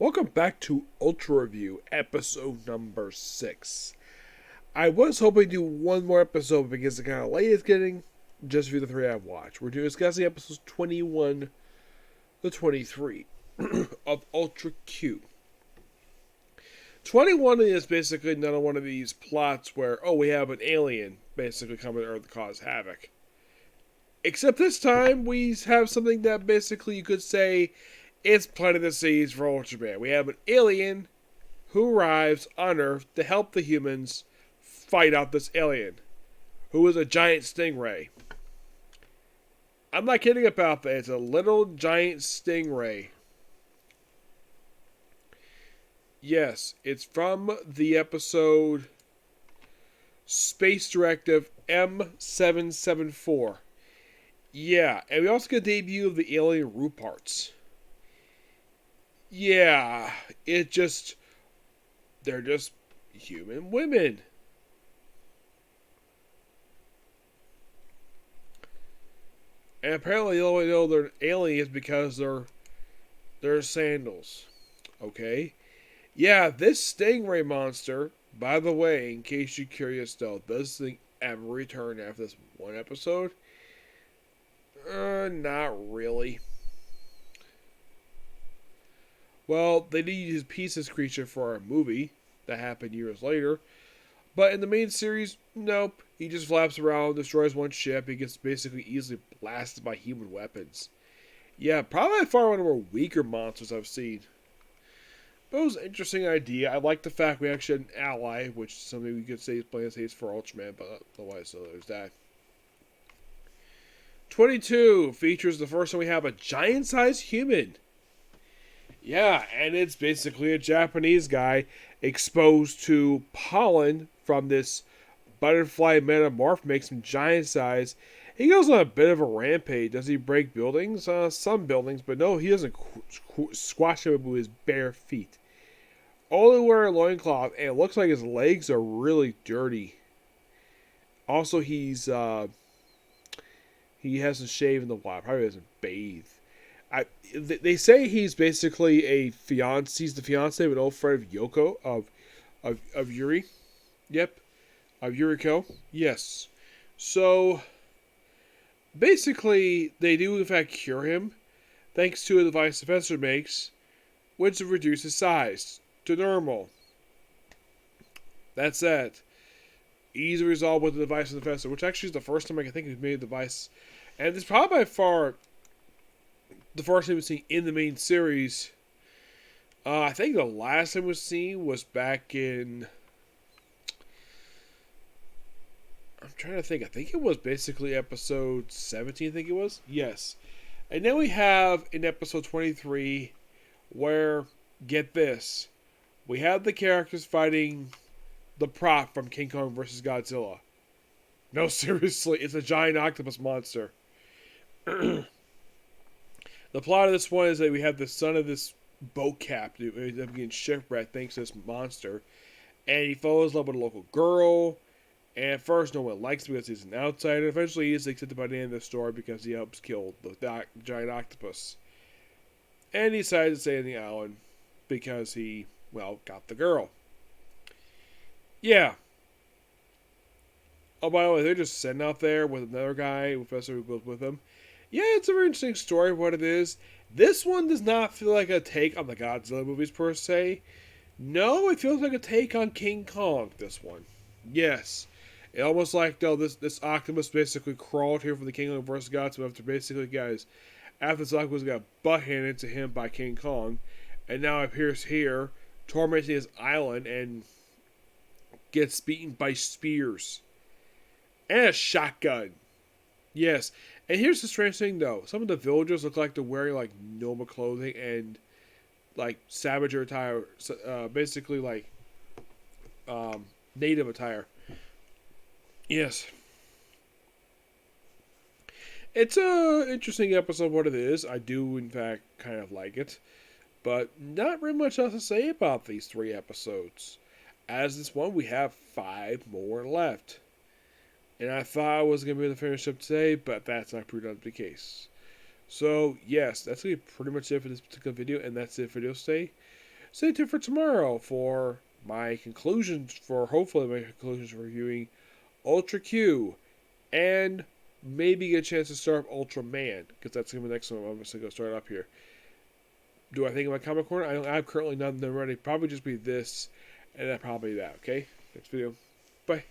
Welcome back to Ultra Review, episode number 6. I was hoping to do one more episode because the kind of late it's getting, just for the 3 I've watched. We're discussing episodes 21 to 23 of Ultra Q. 21 is basically another one of these plots where, we have an alien basically coming to Earth to cause havoc. Except this time, we have something that basically you could say it's planting the seeds for Ultraman. We have an alien who arrives on Earth to help the humans fight out this alien, who is a giant stingray. I'm not kidding about that. It's a little giant stingray. Yes, it's from the episode Space Directive M774. Yeah, and we also get a debut of the alien Ruparts. Yeah, they're just human women. And apparently the only way to know they're aliens because they're sandals. Okay? Yeah, this stingray monster, by the way, in case you're curious though, does this thing ever return after this one episode? Not really. Well, they did use Pieces creature for a movie that happened years later. But in the main series, nope. He just flaps around, destroys one ship, he gets basically easily blasted by human weapons. Yeah, probably by far one of the more weaker monsters I've seen. But it was an interesting idea. I like the fact we actually had an ally, which is something we could say is playing safe for Ultraman, but otherwise, so there's that. 22 features the first time we have a giant-sized human. Yeah, and it's basically a Japanese guy exposed to pollen from this butterfly metamorph, makes him giant size. He goes on a bit of a rampage. Does he break buildings? Some buildings, but no, he doesn't squash them with his bare feet. Only wear a loincloth, and it looks like his legs are really dirty. Also, he hasn't shaved in a while. Probably hasn't bathed. They say he's basically a fiance. He's the fiance of an old friend of Yoko of Yuri. Yep, of Yuriko. Yes. So basically, they do in fact cure him, thanks to a device the professor makes, which reduces size to normal. That's it. Easy resolved with the device of the professor, which actually is the first time I can think we've made a device, and it's probably by far the first time we've seen in the main series. I think the last time we've seen was back in... I'm trying to think. I think it was basically episode 17, I think it was. Yes. And then we have in episode 23 where, get this, we have the characters fighting the prop from King Kong vs. Godzilla. No, seriously, it's a giant octopus monster. The plot of this one is that we have the son of this boat captain who ends up getting shipwrecked thanks to this monster. And he falls in love with a local girl. And at first, no one likes him because he's an outsider. Eventually, he is accepted by the end of the story because he helps kill the giant octopus. And he decides to stay on the island because he, got the girl. Yeah. Oh, by the way, they're just sitting out there with another guy, a professor who goes with them. Yeah, it's a very interesting story of what it is. This one does not feel like a take on the Godzilla movies per se. No, it feels like a take on King Kong, this one. Yes. It almost like, this octopus basically crawled here from the King Kong vs. Godzilla after this octopus got butt handed to him by King Kong, and now appears here, tormenting his island, and gets beaten by spears. And a shotgun. Yes. And here's the strange thing, though. Some of the villagers look like they're wearing, normal clothing and, savage attire. Basically, native attire. Yes. It's a interesting episode of what it is. I do, in fact, kind of like it. But not really much else to say about these 3 episodes. As this one, we have 5 more left. And I thought I was going to be able to finish up today, but that's not proved out to be the case. So, yes, that's going to be pretty much it for this particular video, and that's it for today. Stay tuned for tomorrow for my conclusions, for hopefully my conclusions for reviewing Ultra Q, and maybe get a chance to start up Ultraman, because that's going to be the next one I'm obviously going to start up here. Do I think of my comic corner? I have currently none of them ready. Probably just be this, and then probably that, okay? Next video. Bye.